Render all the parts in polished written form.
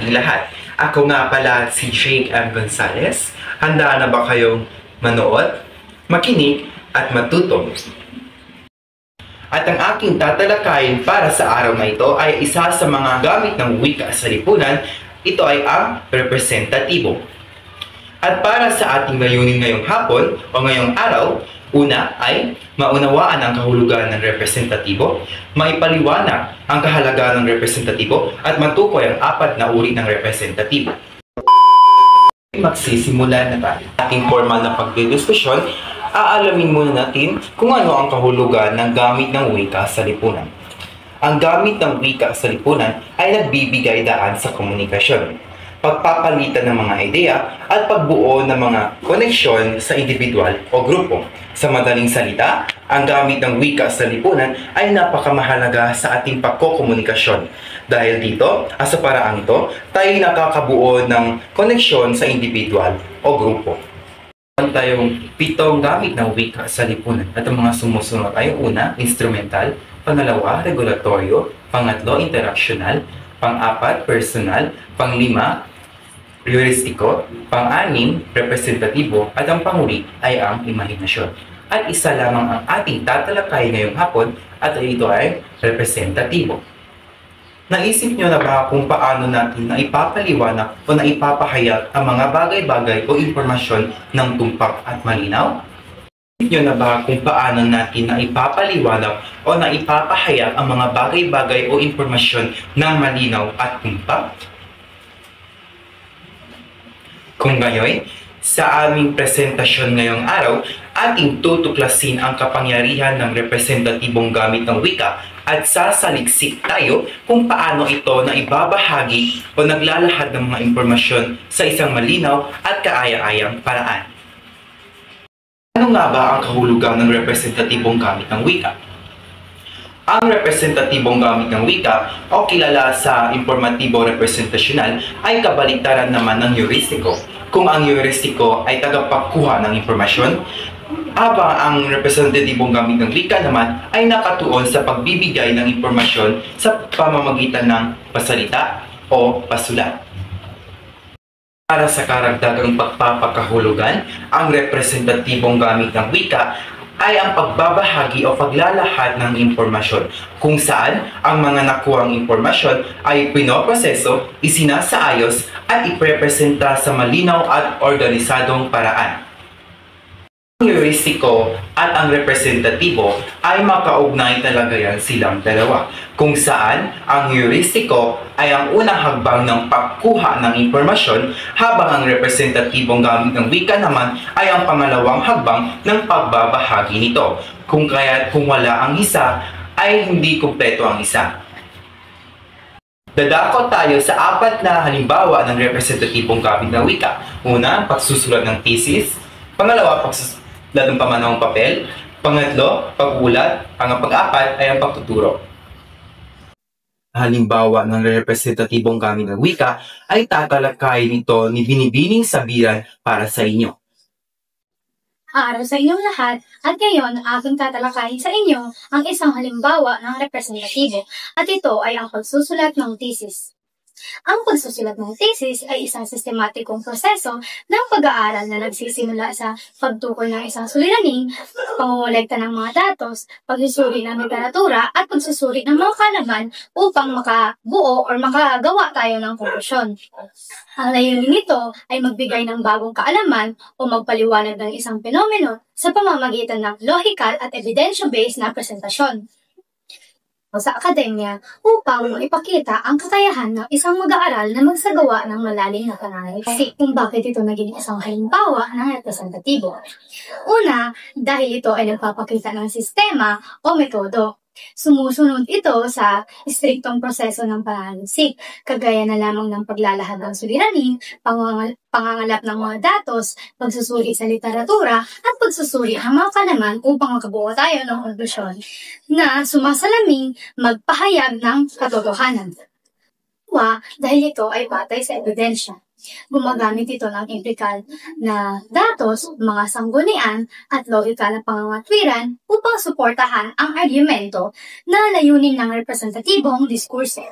ating lahat. Ako nga pala si Jake M. Gonzalez. Handa na ba kayong manood, makinig, at matuto? At ang aking tatalakayin para sa araw na ito ay isa sa mga gamit ng wika sa lipunan. Ito ay ang representatibo. At para sa ating layunin ngayong hapon o ngayong araw, una ay maunawaan ang kahulugan ng representatibo, maipaliwanag ang kahalagahan ng representatibo, at matukoy ang apat na uri ng representatibo. Magsisimula na tayo. Ating formal na pagdidiskusyon, aalamin muna natin kung ano ang kahulugan ng gamit ng wika sa lipunan. Ang gamit ng wika sa lipunan ay nagbibigay daan sa komunikasyon, pagpapalitan ng mga ideya, at pagbuo ng mga koneksyon sa individual o grupo. Sa madaling salita, ang gamit ng wika sa lipunan ay napakamahalaga sa ating pagkokomunikasyon. Dahil dito, sa paraang ito, tayo nakakabuo ng koneksyon sa individual o grupo. Meron tayong 7 gamit ng wika sa lipunan. At ang mga sumusunod ay una, instrumental; pangalawa, regulatoryo; pangatlo, interaksyonal; pang-apat, personal; pang-lima, heuristiko; pang-anim, representatibo; at ang pang-uli ay ang imahinasyon. At isa lamang ang ating tatalakay ngayong hapon at ito ay representatibo. Naisip nyo na ba kung paano natin na ipapaliwanag o na ipapahayag ang mga bagay-bagay o impormasyon ng tumpak at malinaw? Naisip nyo na ba kung paano natin na ipapaliwanag o na ipapahayag ang mga bagay-bagay o impormasyon ng malinaw at tumpak? Kung gayoy, sa aming presentasyon ngayong araw, ating tutuklasin ang kapangyarihan ng representatibong gamit ng wika at sasaliksik tayo kung paano ito na ibabahagi o naglalahad ng mga impormasyon sa isang malinaw at kaaya-ayang paraan. Ano nga ba ang kahulugan ng representatibong gamit ng wika? Ang representatibong gamit ng wika o kilala sa informatibo representasyonal ay kabaliktaran naman ng heuristiko. Kung ang heuristiko ay tagapagkuha ng impormasyon, habang ang representatibong gamit ng wika naman ay nakatuon sa pagbibigay ng impormasyon sa pamamagitan ng pasalita o pasulat. Para sa karagdagang pagpapakahulugan, ang representatibong gamit ng wika ay ang pagbabahagi o paglalahad ng impormasyon kung saan ang mga nakuhang impormasyon ay pinoproseso, isinasaayos at iprepresenta sa malinaw at organisadong paraan. Ang heuristiko at ang representatibo ay makaugnay talaga yan silang dalawa, kung saan ang heuristiko ay ang unang hagbang ng pagkuha ng impormasyon habang ang representatibong gamit ng wika naman ay ang pangalawang hagbang ng pagbabahagi nito. Kung wala ang isa, ay hindi kumpleto ang isa. Dadako tayo sa 4 na halimbawa ng representatibong gamit ng wika. Una, pagsusulat ng thesis. Pangalawa, pagsusulat ng pamanawang papel. Pangatlo, pag-ulat. Pang-apat ay ang pagtuturo. Halimbawa ng representatibong gamit ng wika ay tatalakayin ito ni Binibining Sabiran para sa inyo. Araw sa inyong lahat, at ngayon aking tatalakayin sa inyo ang isang halimbawa ng representatibo at ito ay ang pagsusulat ng thesis. Ang pagsusulat ng thesis ay isang sistematikong proseso ng pag-aaral na nagsisimula sa pagtukoy ng isang suliraning, pangongolekta ng mga datos, pagsusuri ng literatura at pagsusuri ng mga kaalaman upang makabuo o makagawa tayo ng konklusyon. Ang layunin nito ay magbigay ng bagong kaalaman o magpaliwanag ng isang penomeno sa pamamagitan ng logical at evidence-based na presentasyon sa akademya upang ipakita ang kakayahan ng isang mag-aaral na magsagawa ng malalim na pananalisis. Kung bakit ito naging isang halimbawa ng representatibo. Una, dahil ito ay nagpapakita ng sistema o metodo. Sumusunod ito sa istriktong proseso ng pananalisis, kagaya na lamang ng paglalahad ng suliranin, pangangalap ng mga datos, pagsusuri sa literatura, at pagsusuri ng mga kaalaman upang makabuo tayo ng konklusyon na sumasalaming magpahayag ng katotohanan. Dahil ito ay patay sa ebidensya. Gumagamit ito ng empirical na datos, mga sanggunian, at logical na pangangatwiran upang suportahan ang argumento na layunin ng representatibong diskurso.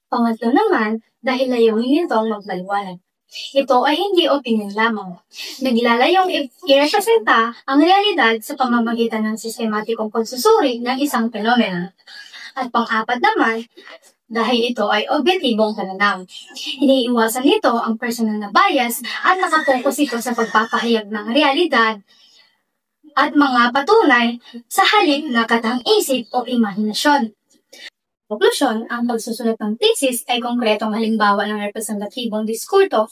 Pangatlo naman, dahil layunin nitong magpaliwanag. Ito ay hindi opinion lamang. Naglalayong irepresenta ang realidad sa pamamagitan ng sistematikong pagsusuri ng isang fenomeno. At pang-apat naman, dahil ito ay objektibong pananaw. Iniiwasan nito ang personal na bias at nakapokus ito sa pagpapahayag ng realidad at mga patunay sa halip na katang-isip o imahinasyon. Konklusyon, ang pagsusulat ng thesis ay konkretong halimbawa ng representatibong diskurso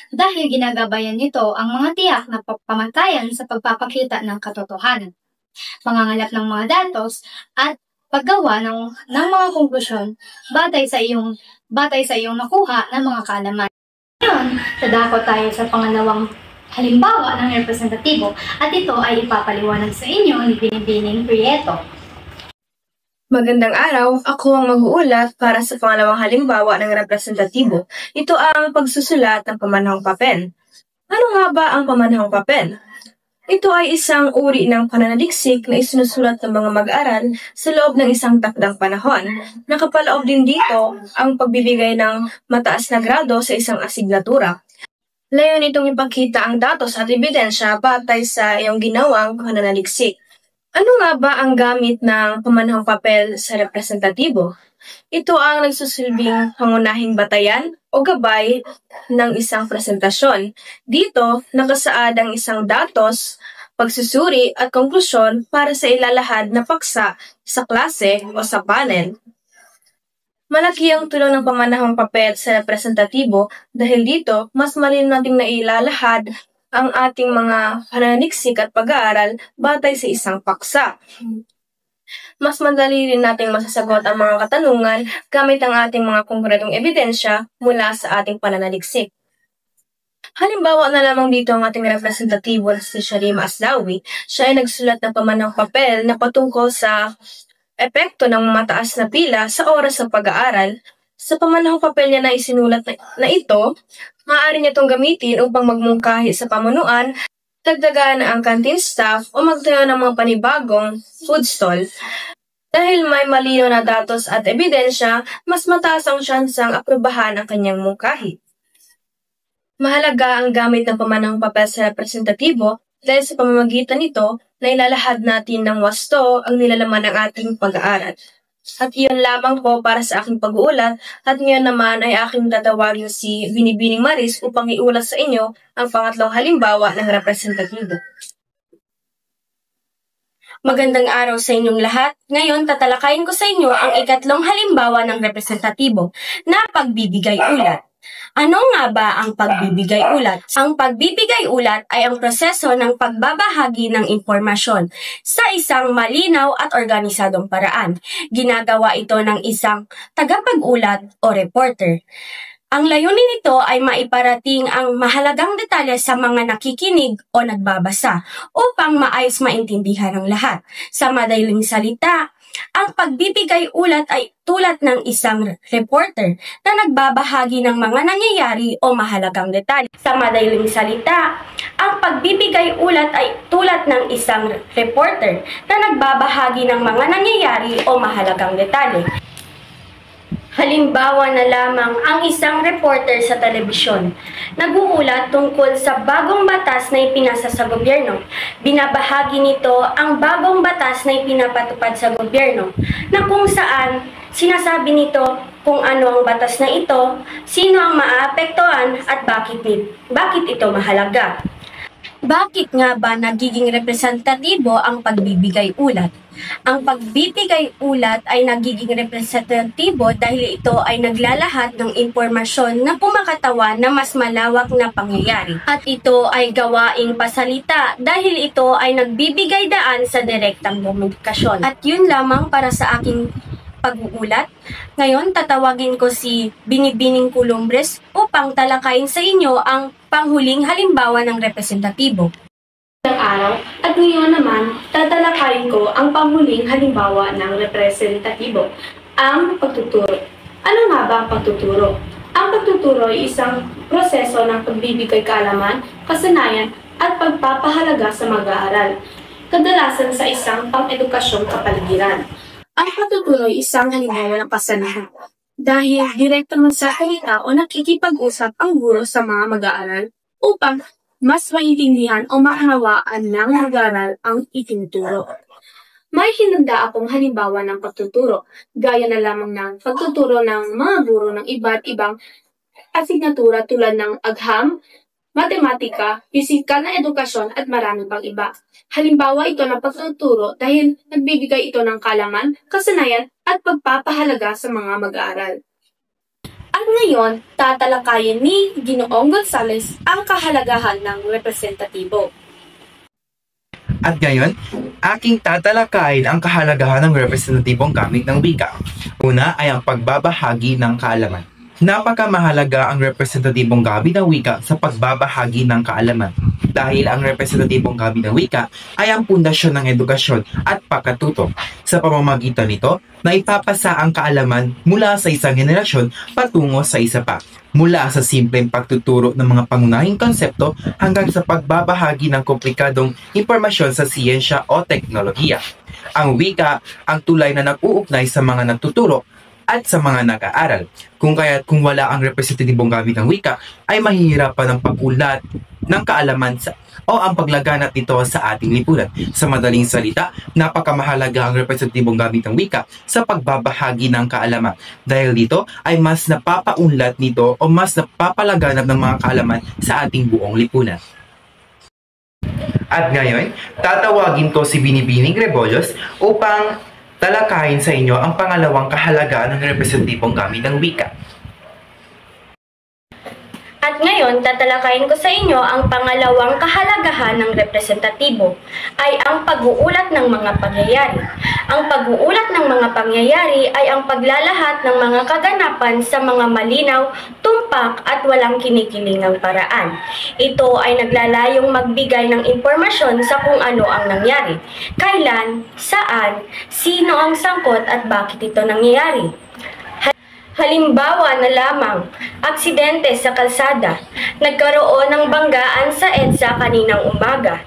dahil ginagabayan nito ang mga tiyak na pamantayan sa pagpapakita ng katotohanan, pangangalap ng mga datos, at paggawa ng mga konklusyon batay sa iyong nakuha ng mga kaalaman. Ngayon, dadako tayo sa pangalawang halimbawa ng representatibo at ito ay ipapaliwanag sa inyo ni Binibining Prieto. Magandang araw, ako ang mag-uulat para sa pangalawang halimbawa ng representatibo. Ito ang pagsusulat ng pamanahong papel. Ano nga ba ang pamanahong papel? Ito ay isang uri ng pananaliksik na isinusulat ng mga mag-aaral sa loob ng isang takdang panahon. Nakapaloob din dito ang pagbibigay ng mataas na grado sa isang asignatura. Layon itong ipakita ang datos at ebidensya batay sa iyong ginawang pananaliksik. Ano nga ba ang gamit ng pamanahong papel sa representatibo? Ito ang nagsusilbing pangunahing batayan o gabay ng isang presentasyon. Dito, nakasaad ang isang datos, pagsusuri at konklusyon para sa ilalahad na paksa sa klase o sa panel. Malaki ang tulong ng pamanahong papel sa representatibo dahil dito, mas malinaw nating nailalahad ang ating mga pananaliksik at pag-aaral batay sa isang paksa. Mas madali rin nating masasagot ang mga katanungan gamit ang ating mga konkretong ebidensya mula sa ating pananaliksik. Halimbawa na lamang dito ang ating representatibo na si Sharima Aslawi. Siya ay nagsulat ng pamanahong papel na patungkol sa epekto ng mataas na pila sa oras ng pag-aaral. Sa pamanahong papel niya na isinulat na ito, maaari niya itong gamitin upang magmungkahi sa pamunuan, dagdagan ang canteen staff o magtayo ng mga panibagong food stall. Dahil may malinaw na datos at ebidensya, mas mataas ang tsansang aprubahan ang kanyang mungkahi. Mahalaga ang gamit ng pamanahong papel sa representatibo dahil sa pamamagitan nito, nailalahad natin ng wasto ang nilalaman ng ating pag-aaral. At iyon lamang po para sa aking pag-uulat at ngayon naman ay aking tatawagin si Binibining Maris upang iulat sa inyo ang pangatlong halimbawa ng representatibo. Magandang araw sa inyong lahat. Ngayon, tatalakayin ko sa inyo ang ikatlong halimbawa ng representatibo na pagbibigay ulat. Ano nga ba ang pagbibigay ulat? Ang pagbibigay ulat ay ang proseso ng pagbabahagi ng impormasyon sa isang malinaw at organisadong paraan. Ginagawa ito ng isang tagapag-ulat o reporter. Ang layunin nito ay maiparating ang mahalagang detalye sa mga nakikinig o nagbabasa upang maayos maintindihan ng lahat. Sa madaling salita, ang pagbibigay ulat ay tulad ng isang reporter na nagbabahagi ng mga nangyayari o mahalagang detalye. Sa madaling salita, ang pagbibigay ulat ay tulad ng isang reporter na nagbabahagi ng mga nangyayari o mahalagang detalye. Halimbawa na lamang ang isang reporter sa telebisyon. Nag-uulat tungkol sa bagong batas na ipinasa sa gobyerno. Binabahagi nito ang bagong batas na ipinapatupad sa gobyerno na kung saan sinasabi nito kung ano ang batas na ito, sino ang maaapektuhan at bakit ito mahalaga. Bakit nga ba nagiging representatibo ang pagbibigay ulat? Ang pagbibigay ulat ay nagiging representatibo dahil ito ay naglalahad ng impormasyon na pumakatawan na mas malawak na pangyayari. At ito ay gawaing pasalita dahil ito ay nagbibigay daan sa direktang komunikasyon. At yun lamang para sa aking pag-uulat. Ngayon, tatawagin ko si Binibining Culumbres upang talakayin sa inyo ang panghuling halimbawa ng representatibo. Magandang araw at ngayon naman tatalakayin ko ang panghuling halimbawa ng representatibo, ang pagtuturo. Ano nga ba ang pagtuturo? Ang pagtuturo ay isang proseso ng pagbibigay kaalaman, kasanayan at pagpapahalaga sa mag-aaral, kadalasan sa isang pang-edukasyong kapaligiran. Ang pagtuturo ay isang halimbawa ng kasanayan Dahil direkto magsasalita o nakikipag-usap ang guro sa mga mag-aaral upang mas maintindihan o maunawaan ng mag-aaral ang itinuturo. May hinanda akong halimbawa ng pagtuturo, gaya na lamang ng pagtuturo ng mga guro ng iba't ibang asignatura tulad ng agham, matematika, pisikal na edukasyon at marami pang iba. Halimbawa ito ng pagtuturo dahil nagbibigay ito ng kaalaman, kasanayan at pagpapahalaga sa mga mag-aaral. At ngayon, tatalakayin ni Ginoong Gonzales ang kahalagahan ng representatibo. At ngayon, aking tatalakayin ang kahalagahan ng representatibong gamit ng wika. Una ay ang pagbabahagi ng kaalaman. Napakamahalaga ang representatibong gamit ng wika sa pagbabahagi ng kaalaman dahil ang representatibong gamit ng wika ay ang pundasyon ng edukasyon at pagkatuto. Sa pamamagitan nito, naipapasa ang kaalaman mula sa isang henerasyon patungo sa isa pa. Mula sa simpleng pagtuturo ng mga pangunahing konsepto hanggang sa pagbabahagi ng komplikadong impormasyon sa siyensya o teknolohiya. Ang wika ang tulay na nag-uugnay sa mga nagtuturo at sa mga nag-aaral. Kung wala ang representatibong gamit ng wika, ay mahihirapan ang pag-ulat ng kaalaman o ang paglaganap nito sa ating lipunan. Sa madaling salita, napakamahalaga ang representatibong gamit ng wika sa pagbabahagi ng kaalaman. Dahil dito ay mas napapaunlad nito o mas napapalaganap ng mga kaalaman sa ating buong lipunan. At ngayon, tatawagin ko si Binibining Rebollos upang talakayin sa inyo ang pangalawang kahalagahan ng representatibong gamit ng wika. At ngayon, tatalakayin ko sa inyo ang pangalawang kahalagahan ng representatibo ay ang pag-uulat ng mga pangyayari. Ang pag-uulat ng mga pangyayari ay ang paglalahat ng mga kaganapan sa mga malinaw, tumpak at walang kinikilingang paraan. Ito ay naglalayong magbigay ng impormasyon sa kung ano ang nangyari, kailan, saan, sino ang sangkot at bakit ito nangyayari. Halimbawa na lamang, aksidente sa kalsada. Nagkaroon ng banggaan sa EDSA kaninang umaga.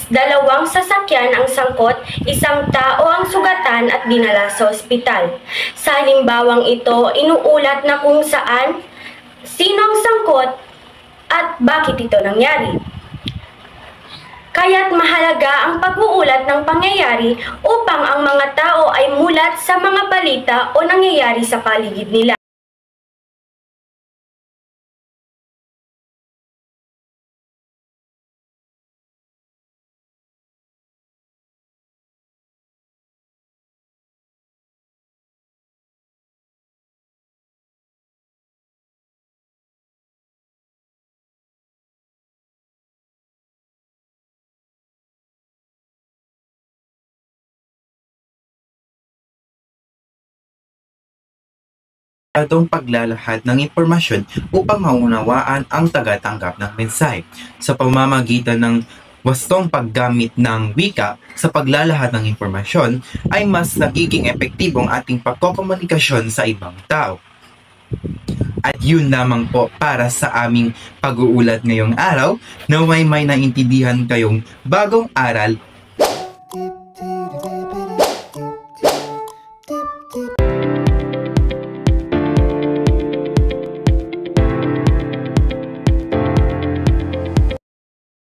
Dalawang sasakyan ang sangkot, isang tao ang sugatan at dinala sa ospital. Sa halimbawang ito, inuulat na kung saan, sino ang sangkot at bakit ito nangyari. Kaya't mahalaga ang pag-uulat ng pangyayari upang ang mga tao ay mulat sa mga balita o nangyayari sa paligid nila. Atong paglalahad ng impormasyon upang maunawaan ang tagatanggap ng mensahe sa pamamagitan ng wastong paggamit ng wika sa paglalahad ng impormasyon ay mas nagiging epektibong ating pagkokomunikasyon sa ibang tao. At yun lamang po para sa aming pag-uulat ngayong araw. Naway may naintindihan kayong bagong aral